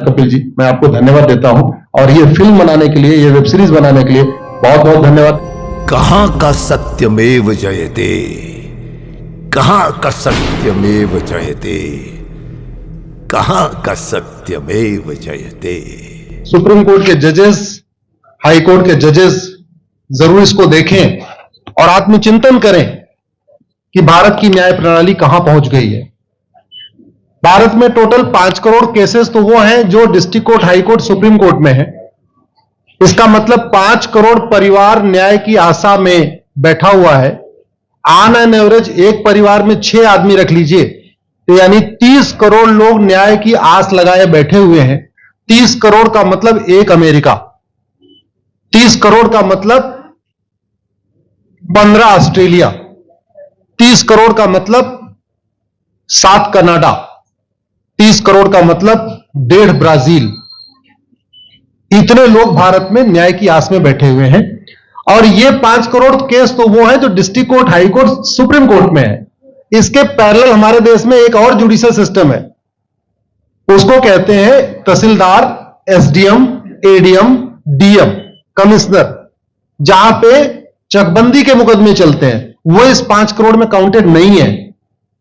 कपिल जी, मैं आपको धन्यवाद देता हूं और ये फिल्म बनाने के लिए, ये वेब सीरीज बनाने के लिए बहुत बहुत धन्यवाद। कहां का सत्यमेव जयते, कहां का सत्यमेव जयते, कहां का सत्यमेव जयते। सुप्रीम कोर्ट के जजेस, हाई कोर्ट के जजेस जरूर इसको देखें और आत्मचिंतन करें कि भारत की न्याय प्रणाली कहां पहुंच गई है। भारत में टोटल 5 करोड़ केसेस तो वो हैं जो district court, high court, supreme court में है। इसका मतलब 5 करोड़ परिवार न्याय की आशा में बैठा हुआ है। ऑन एन एवरेज एक परिवार में 6 आदमी रख लीजिए, तो यानी 30 करोड़ लोग न्याय की आस लगाए बैठे हुए हैं। 30 करोड़ का मतलब एक अमेरिका, 30 करोड़ का मतलब 15 ऑस्ट्रेलिया, 30 करोड़ का मतलब 7 कनाडा, 30 करोड़ का मतलब 1.5 ब्राजील। इतने लोग भारत में न्याय की आस में बैठे हुए हैं। और ये 5 करोड़ केस तो वो है जो district court, high court, supreme court में है। इसके पैरेलल हमारे देश में एक और जुडिशियल सिस्टम है, उसको कहते हैं तहसीलदार, एसडीएम, एडीएम, डीएम, कमिश्नर, जहां पे चकबंदी के मुकदमे चलते हैं। वो इस 5 करोड़ में काउंटेड नहीं है।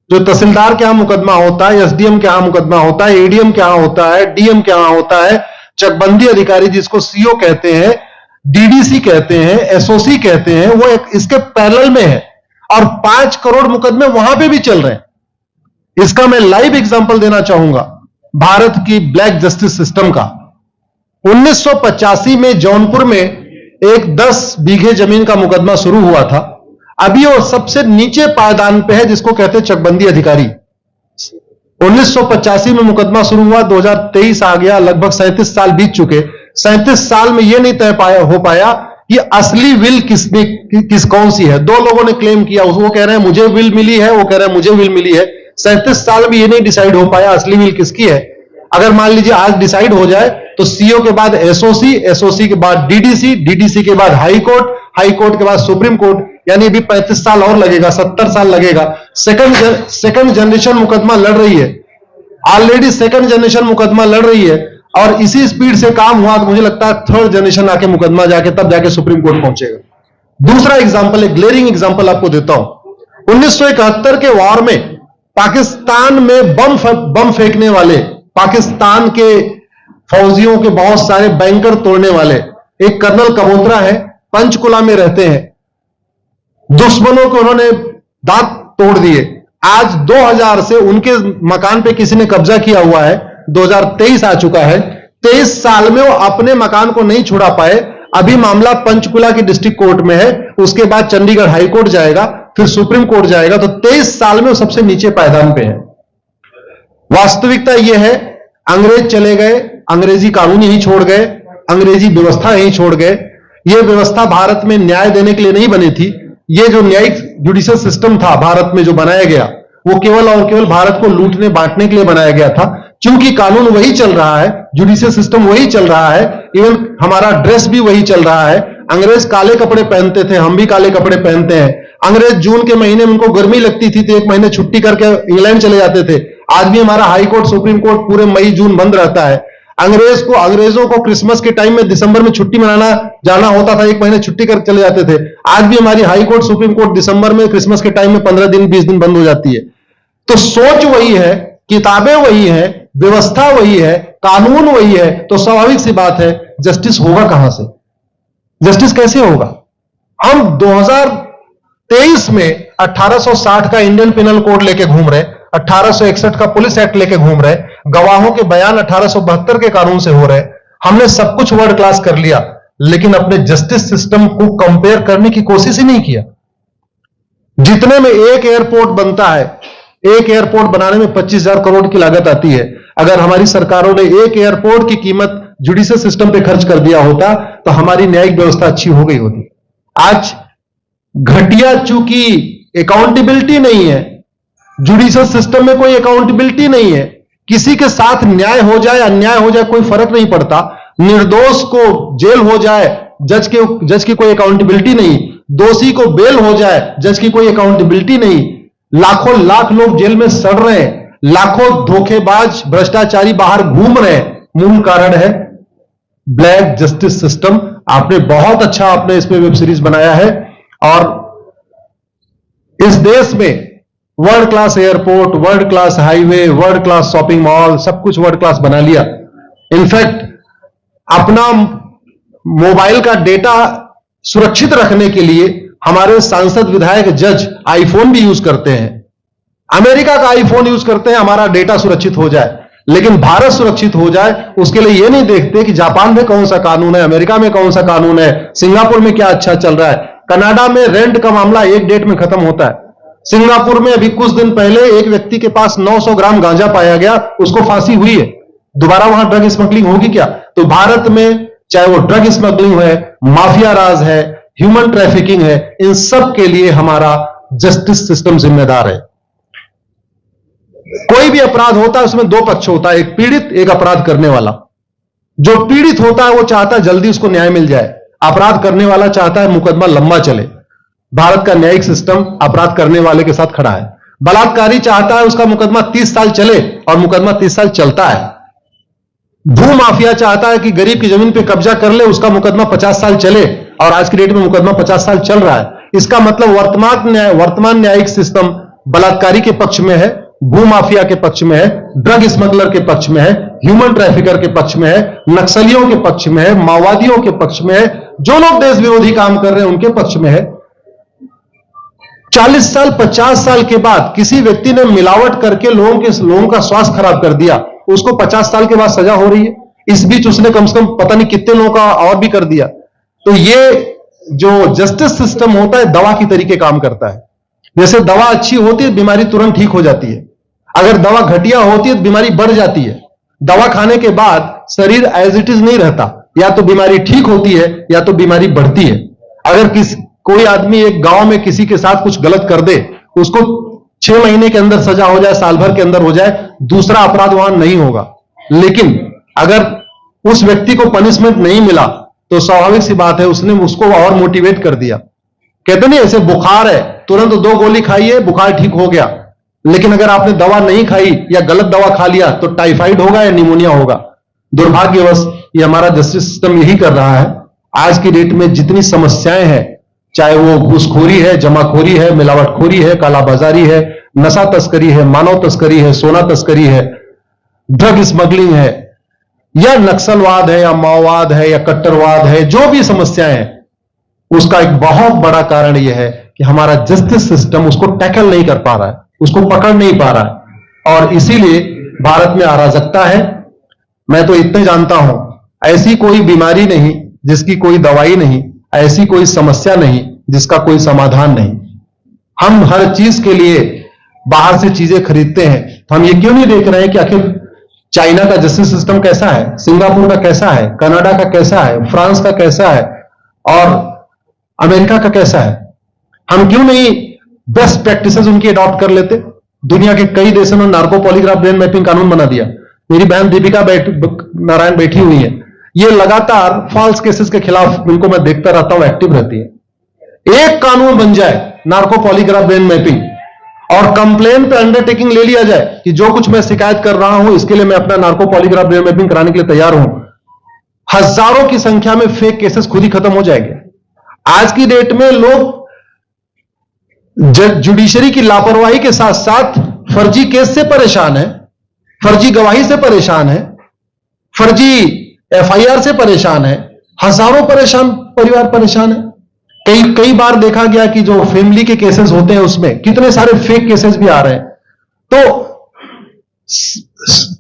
जो तहसीलदार के यहां मुकदमा होता है, एसडीएम के यहां मुकदमा होता है, एडीएम के यहां होता है, डीएम के यहां होता है, चकबंदी अधिकारी जिसको सीओ कहते हैं, डीडीसी कहते हैं, एसओसी कहते हैं, वो इसके पैरेलल में है और 5 करोड़ मुकदमे वहां पे भी चल रहे हैं। इसका मैं लाइव एग्जांपल देना चाहूंगा भारत की ब्लैक जस्टिस सिस्टम का। 1985 में जौनपुर में एक 10 बीघे जमीन का मुकदमा शुरू हुआ था। अभी वो सबसे नीचे पायदान पे है, जिसको कहते हैं चकबंदी अधिकारी। 1985 में मुकदमा शुरू हुआ, 2023 आ गया, लगभग 37 साल बीत चुके। 37 साल में यह नहीं तय हो पाया कि असली विल कौन सी है। 2 लोगों ने क्लेम किया, वो कह रहे हैं मुझे विल मिली है, वो कह रहे हैं मुझे विल मिली है। 37 साल में यह नहीं डिसाइड हो पाया असली विल किसकी है। अगर मान लीजिए आज डिसाइड हो जाए तो सीओ के बाद एसओसी, एसओसी के बाद डीडीसी, डीडीसी के बाद हाई कोर्ट, हाई कोर्ट के बाद सुप्रीम कोर्ट, यानी अभी 35 साल और लगेगा, 70 साल लगेगा। सेकंड जनरेशन मुकदमा लड़ रही है, ऑलरेडी सेकंड जनरेशन मुकदमा लड़ रही है और इसी स्पीड से काम हुआ तो मुझे लगता है थर्ड जनरेशन आके मुकदमा जाके तब जाके सुप्रीम कोर्ट पहुंचेगा। दूसरा एग्जांपल, एक ग्लेरिंग एग्जांपल आपको देता हूं। 1971 के वॉर में पाकिस्तान में बम फेंकने वाले, पाकिस्तान के फौजियों के बहुत सारे बैंकर तोड़ने वाले एक कर्नल कबोत्रा है, पंचकुला में रहते हैं। दुश्मनों को उन्होंने दांत तोड़ दिए। आज 2000 से उनके मकान पे किसी ने कब्जा किया हुआ है, 2023 आ चुका है। 23 साल में वो अपने मकान को नहीं छुड़ा पाए। अभी मामला पंचकुला की डिस्ट्रिक्ट कोर्ट में है, उसके बाद चंडीगढ़ हाई कोर्ट जाएगा, फिर सुप्रीम कोर्ट जाएगा। तो 23 साल में वो सबसे नीचे पायदान पे है। वास्तविकता यह है, अंग्रेज चले गए, अंग्रेजी कानून ही छोड़ गए, अंग्रेजी व्यवस्था ही छोड़ गए। यह व्यवस्था भारत में न्याय देने के लिए नहीं बनी थी। यह जो न्यायिक जुडिशियल सिस्टम था भारत में जो बनाया गया, वो केवल और केवल भारत को लूटने बांटने के लिए बनाया गया था। क्योंकि कानून वही चल रहा है, जुडिशियल सिस्टम वही चल रहा है, इवन हमारा ड्रेस भी वही चल रहा है। अंग्रेज काले कपड़े पहनते थे, हम भी काले कपड़े पहनते हैं। अंग्रेज जून के महीने में उनको गर्मी लगती थी तो 1 महीने छुट्टी करके इंग्लैंड चले जाते थे। आज भी हमारा हाई कोर्ट, सुप्रीम कोर्ट पूरे मई जून बंद रहता है। अंग्रेजों को क्रिसमस के टाइम में दिसंबर में छुट्टी मनाना जाना होता था, 1 महीने छुट्टी कर चले जाते थे। आज भी हमारी हाई कोर्ट, सुप्रीम कोर्ट दिसंबर में, क्रिसमस के टाइम में 15 दिन 20 दिन बंद हो जाती है। तो सोच वही है, किताबें वही है, व्यवस्था वही है, कानून वही है, तो स्वाभाविक सी बात है जस्टिस होगा कहां से? जस्टिस कैसे होगा? हम 2023 में 1860 का इंडियन पिनल कोड लेके घूम रहे, 1861 का पुलिस एक्ट लेके घूम रहे, गवाहों के बयान 1872 के कानून से हो रहे। हमने सब कुछ वर्ल्ड क्लास कर लिया, लेकिन अपने जस्टिस सिस्टम को कंपेयर करने की कोशिश ही नहीं किया। जितने में एक एयरपोर्ट बनता है, एक एयरपोर्ट बनाने में 25,000 करोड़ की लागत आती है। अगर हमारी सरकारों ने एक एयरपोर्ट की कीमत जुडिशियल सिस्टम पे खर्च कर दिया होता तो हमारी न्यायिक व्यवस्था अच्छी हो गई होती। आज घटिया, चूंकि अकाउंटेबिलिटी नहीं है, जुडिशियल सिस्टम में कोई अकाउंटेबिलिटी नहीं है, किसी के साथ न्याय हो जाए अन्याय हो जाए कोई फर्क नहीं पड़ता, निर्दोष को जेल हो जाए जज की कोई अकाउंटेबिलिटी नहीं, दोषी को बेल हो जाए जज की कोई अकाउंटेबिलिटी नहीं, लाख लोग जेल में सड़ रहे हैं, लाखों धोखेबाज भ्रष्टाचारी बाहर घूम रहे हैं, मूल कारण है ब्लैक जस्टिस सिस्टम। आपने बहुत अच्छा आपने इस पे वेब सीरीज बनाया है, और इस देश में world class airport, world class highway, world class shopping mall, सब कुछ वर्ल्ड क्लास बना लिया। इनफैक्ट अपना मोबाइल का डेटा सुरक्षित रखने के लिए हमारे सांसद, विधायक, जज आईफोन भी यूज करते हैं। अमेरिका का आईफोन यूज करते हैं हमारा डेटा सुरक्षित हो जाए, लेकिन भारत सुरक्षित हो जाए उसके लिए यह नहीं देखते कि जापान में कौन सा कानून है, अमेरिका में कौन सा कानून है, सिंगापुर में क्या अच्छा चल रहा है। कनाडा में रेंट का मामला एक डेट में खत्म होता है। सिंगापुर में अभी कुछ दिन पहले एक व्यक्ति के पास 900 ग्राम गांजा पाया गया, उसको फांसी हुई है। दोबारा वहां ड्रग स्मगलिंग होगी क्या? तो भारत में चाहे वो ड्रग स्मगलिंग है, माफिया राज है, ह्यूमन ट्रैफिकिंग है, इन सब के लिए हमारा जस्टिस सिस्टम जिम्मेदार है। कोई भी अपराध होता है उसमें दो पक्ष होता है, एक पीड़ित, एक अपराध करने वाला। जो पीड़ित होता है वो चाहता है जल्दी उसको न्याय मिल जाए, अपराध करने वाला चाहता है मुकदमा लंबा चले। भारत का न्यायिक सिस्टम अपराध करने वाले के साथ खड़ा है। बलात्कारी चाहता है उसका मुकदमा 30 साल चले, और मुकदमा 30 साल चलता है। भू माफिया चाहता है कि गरीब की जमीन पे कब्जा कर ले, उसका मुकदमा 50 साल चले, और आज की डेट में मुकदमा 50 साल चल रहा है। इसका मतलब वर्तमान न्यायिक सिस्टम बलात्कारी के पक्ष में है, भू माफिया के पक्ष में है, ड्रग स्मगलर के पक्ष में है, ह्यूमन ट्रैफिकर के पक्ष में है, नक्सलियों के पक्ष में है, माओवादियों के पक्ष में है, जो लोग देश विरोधी काम कर रहे हैं उनके पक्ष में है। 40 साल 50 साल के बाद किसी व्यक्ति ने मिलावट करके लोगों का स्वास्थ्य खराब कर दिया, उसको 50 साल के बाद सजा हो रही है। इस बीच उसने कम से कम पता नहीं कितने लोगों का और भी कर दिया। तो ये जो जस्टिस सिस्टम होता है दवा की तरीके काम करता है। जैसे दवा अच्छी होती है बीमारी तुरंत ठीक हो जाती है, अगर दवा घटिया होती है तो बीमारी बढ़ जाती है। दवा खाने के बाद शरीर एज इट इज नहीं रहता, या तो बीमारी ठीक होती है या तो बीमारी बढ़ती है। अगर कोई आदमी एक गांव में किसी के साथ कुछ गलत कर दे, उसको 6 महीने के अंदर सजा हो जाए, साल भर के अंदर हो जाए, दूसरा अपराध वहां नहीं होगा। लेकिन अगर उस व्यक्ति को पनिशमेंट नहीं मिला तो स्वाभाविक सी बात है उसने उसको और मोटिवेट कर दिया। कहते नहीं ऐसे बुखार है, तुरंत 2 गोली खाइए बुखार ठीक हो गया, लेकिन अगर आपने दवा नहीं खाई या गलत दवा खा लिया तो टाइफाइड होगा या निमोनिया होगा। दुर्भाग्यवश ये हमारा जस्टिस सिस्टम यही कर रहा है। आज की डेट में जितनी समस्याएं हैं, चाहे वो घूसखोरी है, जमाखोरी है, मिलावटखोरी है, कालाबाजारी है, नशा तस्करी है, मानव तस्करी है, सोना तस्करी है, ड्रग स्मगलिंग है, या नक्सलवाद है, या माओवाद है, या कट्टरवाद है, जो भी समस्याएं हैं, उसका एक बहुत बड़ा कारण यह है कि हमारा जस्टिस सिस्टम उसको टैकल नहीं कर पा रहा है, उसको पकड़ नहीं पा रहा है, और इसीलिए भारत में अराजकता है। मैं तो इतने जानता हूं, ऐसी कोई बीमारी नहीं जिसकी कोई दवाई नहीं, ऐसी कोई समस्या नहीं जिसका कोई समाधान नहीं। हम हर चीज के लिए बाहर से चीजें खरीदते हैं, तो हम ये क्यों नहीं देख रहे हैं कि आखिर चाइना का जस्टिस सिस्टम कैसा है, सिंगापुर का कैसा है, कनाडा का कैसा है, फ्रांस का कैसा है, और अमेरिका का कैसा है। हम क्यों नहीं बेस्ट प्रैक्टिसेस उनकी अडॉप्ट कर लेते। दुनिया के कई देशों में नार्को पॉलीग्राफ ब्रेन मैपिंग कानून बना दिया। मेरी बहन दीपिका नारायण बैठी हुई है, ये लगातार फॉल्स केसेस के खिलाफ, इनको मैं देखता रहता हूं, एक्टिव रहती है। एक कानून बन जाए नार्को पॉलीग्राफ ब्रेन मैपिंग, और कंप्लेन पे अंडरटेकिंग ले लिया जाए कि जो कुछ मैं शिकायत कर रहा हूं इसके लिए मैं अपना नार्को पॉलीग्राफ ब्रेन मैपिंग कराने के लिए तैयार हूं, हजारों की संख्या में फेक केसेस खुद ही खत्म हो जाएंगे। आज की डेट में लोग जुडिशरी की लापरवाही के साथ साथ फर्जी केस से परेशान है, फर्जी गवाही से परेशान है, फर्जी एफआईआर से परेशान है, हजारों परिवार परेशान है। कई बार देखा गया कि जो फैमिली के केसेस होते हैं उसमें कितने सारे फेक केसेस भी आ रहे हैं। तो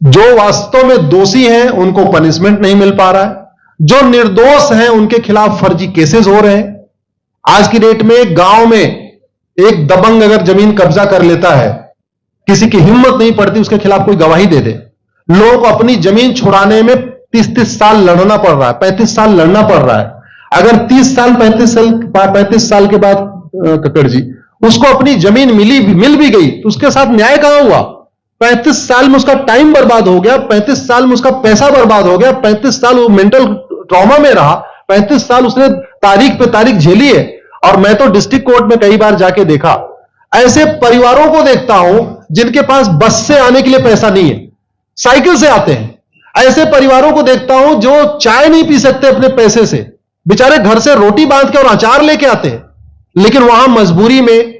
जो वास्तव में दोषी हैं उनको पनिशमेंट नहीं मिल पा रहा है, जो निर्दोष हैं उनके खिलाफ फर्जी केसेस हो रहे हैं। आज की डेट में गांव में एक दबंग अगर जमीन कब्जा कर लेता है, किसी की हिम्मत नहीं पड़ती उसके खिलाफ कोई गवाही दे दे। लोगों को अपनी जमीन छुड़ाने में 30-30 साल लड़ना पड़ रहा है, 35 साल लड़ना पड़ रहा है। अगर 30 साल 35 साल के बाद कक्कड़ जी उसको अपनी जमीन मिल भी गई तो उसके साथ न्याय कहां हुआ? 35 साल में उसका टाइम बर्बाद हो गया, 35 साल में उसका पैसा बर्बाद हो गया, 35 साल वो मेंटल ट्रॉमा में रहा, 35 साल उसने तारीख पे तारीख झेली है। और मैं तो डिस्ट्रिक्ट कोर्ट में कई बार जाके देखा, ऐसे परिवारों को देखता हूं जिनके पास बस से आने के लिए पैसा नहीं है, साइकिल से आते हैं। ऐसे परिवारों को देखता हूं जो चाय नहीं पी सकते अपने पैसे से, बेचारे घर से रोटी बांध के और अचार लेके आते हैं, लेकिन वहां मजबूरी में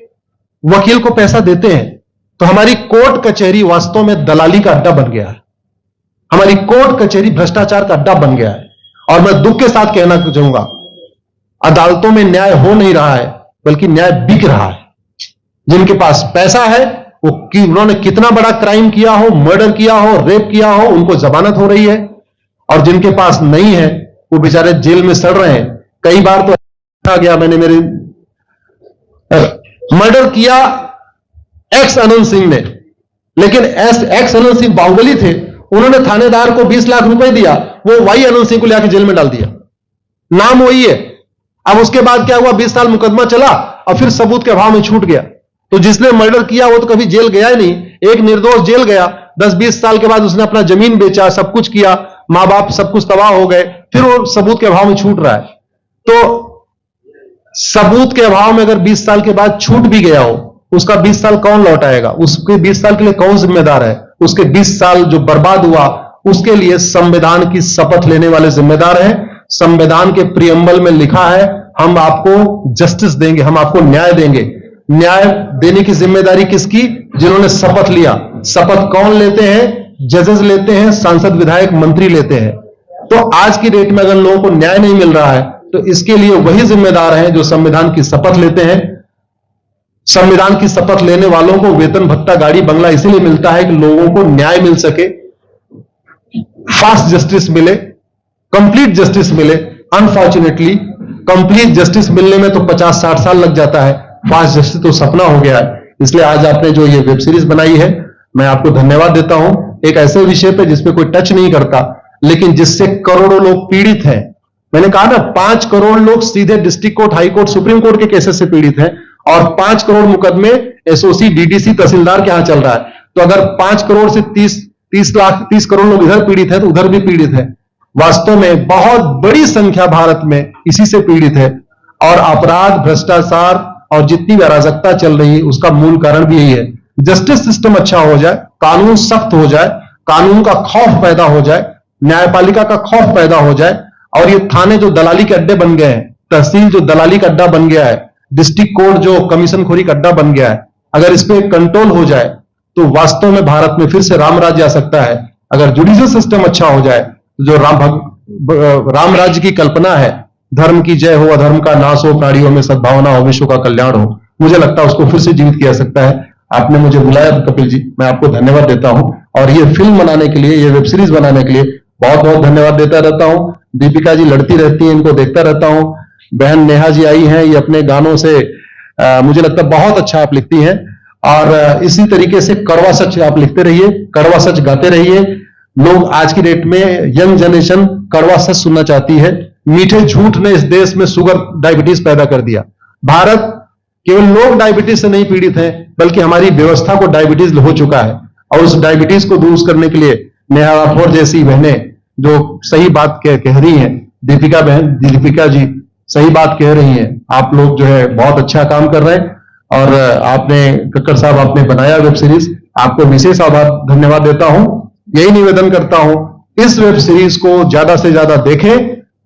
वकील को पैसा देते हैं। तो हमारी कोर्ट कचहरी वास्तव में दलाली का अड्डा बन गया है। हमारी कोर्ट कचहरी भ्रष्टाचार का अड्डा बन गया है। और मैं दुख के साथ कहना चाहूंगा, अदालतों में न्याय हो नहीं रहा है, बल्कि न्याय बिक रहा है। जिनके पास पैसा है, वो उन्होंने कितना बड़ा क्राइम किया हो, मर्डर किया हो, रेप किया हो, उनको जमानत हो रही है। और जिनके पास नहीं है, वो बेचारे जेल में सड़ रहे हैं। कई बार तो आ गया, मैंने मेरे मर्डर किया एक्स अनंत सिंह ने, लेकिन एक्स अनंत सिंह बाहुबली थे, उन्होंने थानेदार को 20 लाख रुपए दिया, वो वाई अनंत सिंह को लेकर जेल में डाल दिया। नाम वही है। अब उसके बाद क्या हुआ, 20 साल मुकदमा चला और फिर सबूत के अभाव में छूट गया। तो जिसने मर्डर किया वो तो कभी जेल गया ही नहीं। एक निर्दोष जेल गया, 10-20 साल के बाद उसने अपना जमीन बेचा, सब कुछ किया, मां बाप सब कुछ तबाह हो गए, फिर वो सबूत के अभाव में छूट रहा है। तो सबूत के अभाव में अगर 20 साल के बाद छूट भी गया हो, उसका 20 साल कौन लौटाएगा? उसके 20 साल के लिए कौन जिम्मेदार है? उसके 20 साल जो बर्बाद हुआ, उसके लिए संविधान की शपथ लेने वाले जिम्मेदार हैं। संविधान के प्रियम्बल में लिखा है, हम आपको जस्टिस देंगे, हम आपको न्याय देंगे। न्याय देने की जिम्मेदारी किसकी? जिन्होंने शपथ लिया। शपथ कौन लेते हैं? जजेस लेते हैं, सांसद, विधायक, मंत्री लेते हैं। तो आज की डेट में अगर लोगों को न्याय नहीं मिल रहा है, तो इसके लिए वही जिम्मेदार हैं जो संविधान की शपथ लेते हैं। संविधान की शपथ लेने वालों को वेतन, भत्ता, गाड़ी, बंगला इसीलिए मिलता है कि लोगों को न्याय मिल सके, फास्ट जस्टिस मिले, कंप्लीट जस्टिस मिले। अनफॉर्चुनेटली कंप्लीट जस्टिस मिलने में तो 50-60 साल लग जाता है, फास्ट जस्टिस तो सपना हो गया है। इसलिए आज आपने जो ये वेब सीरीज बनाई है, मैं आपको धन्यवाद देता हूं। एक ऐसे विषय पे जिसपे कोई टच नहीं करता, लेकिन जिससे करोड़ों लोग पीड़ित हैं। मैंने कहा ना, 5 करोड़ लोग सीधे district court, high court, supreme court के केसेस से पीड़ित हैं, और 5 करोड़ मुकदमे एसओसी, डीडीसी, तहसीलदार के यहां चल रहा है। तो अगर 5 करोड़ से 30 करोड़ लोग इधर पीड़ित है, तो उधर भी पीड़ित है। वास्तव में बहुत बड़ी संख्या भारत में इसी से पीड़ित है। और अपराध, भ्रष्टाचार और जितनी भी अराजकता चल रही है, उसका मूल कारण भी यही है। जस्टिस सिस्टम अच्छा हो जाए, कानून सख्त हो जाए, कानून का खौफ पैदा हो जाए, न्यायपालिका का खौफ पैदा हो जाए, और ये थाने जो दलाली के अड्डे बन गए हैं, तहसील जो दलाली का अड्डा बन गया है, डिस्ट्रिक्ट कोर्ट जो कमीशनखोरी का अड्डा बन गया है, अगर इस पे कंट्रोल हो जाए तो वास्तव में भारत में फिर से राम राज्य आ सकता है। अगर जुडिशियल सिस्टम अच्छा हो जाए, जो राम राज्य की कल्पना है, धर्म की जय हो, अधर्म का नाश हो, प्राणियों में सद्भावना हो, विश्व का कल्याण हो, मुझे लगता है उसको फिर से जीवित किया जा सकता है। आपने मुझे बुलाया कपिल जी, मैं आपको धन्यवाद देता हूं। और ये फिल्म बनाने के लिए, ये वेब सीरीज बनाने के लिए बहुत बहुत धन्यवाद देता रहता हूं। दीपिका जी लड़ती रहती हैं, इनको देखता रहता हूं। बहन नेहा जी आई हैं, ये अपने गानों से मुझे लगता है बहुत अच्छा आप लिखती हैं। और इसी तरीके से कड़वा सच आप लिखते रहिए, कड़वा सच गाते रहिए। लोग आज की डेट में, यंग जनरेशन कड़वा सच सुनना चाहती है। मीठे झूठ ने इस देश में शुगर, डायबिटीज पैदा कर दिया। भारत केवल लोग डायबिटीज से नहीं पीड़ित हैं, बल्कि हमारी व्यवस्था को डायबिटीज हो चुका है। और उस डायबिटीज को दूर करने के लिए नेहा राठौर जैसी बहनें जो सही बात कह रही हैं, दीपिका जी सही बात कह रही हैं, आप लोग जो है बहुत अच्छा काम कर रहे हैं। और आपने, कक्कड़ साहब, आपने बनाया वेब सीरीज, आपको विशेष आभार, धन्यवाद देता हूं। यही निवेदन करता हूं, इस वेब सीरीज को ज्यादा से ज्यादा देखें।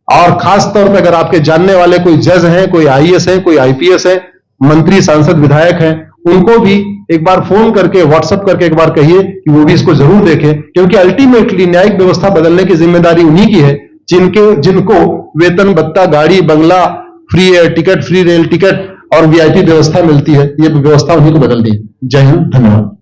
और खास तौर पर अगर आपके जानने वाले कोई जज हैं, कोई आईएएस हैं, कोई आईपीएस है, मंत्री, सांसद, विधायक हैं, उनको भी एक बार फोन करके, व्हाट्सएप करके एक बार कहिए कि वो भी इसको जरूर देखें। क्योंकि अल्टीमेटली न्यायिक व्यवस्था बदलने की जिम्मेदारी उन्हीं की है जिनको वेतन, भत्ता, गाड़ी, बंगला, free air ticket, free rail ticket और वीआईपी व्यवस्था मिलती है। ये व्यवस्था उन्हीं को बदलनी है। जय हिंद, धन्यवाद।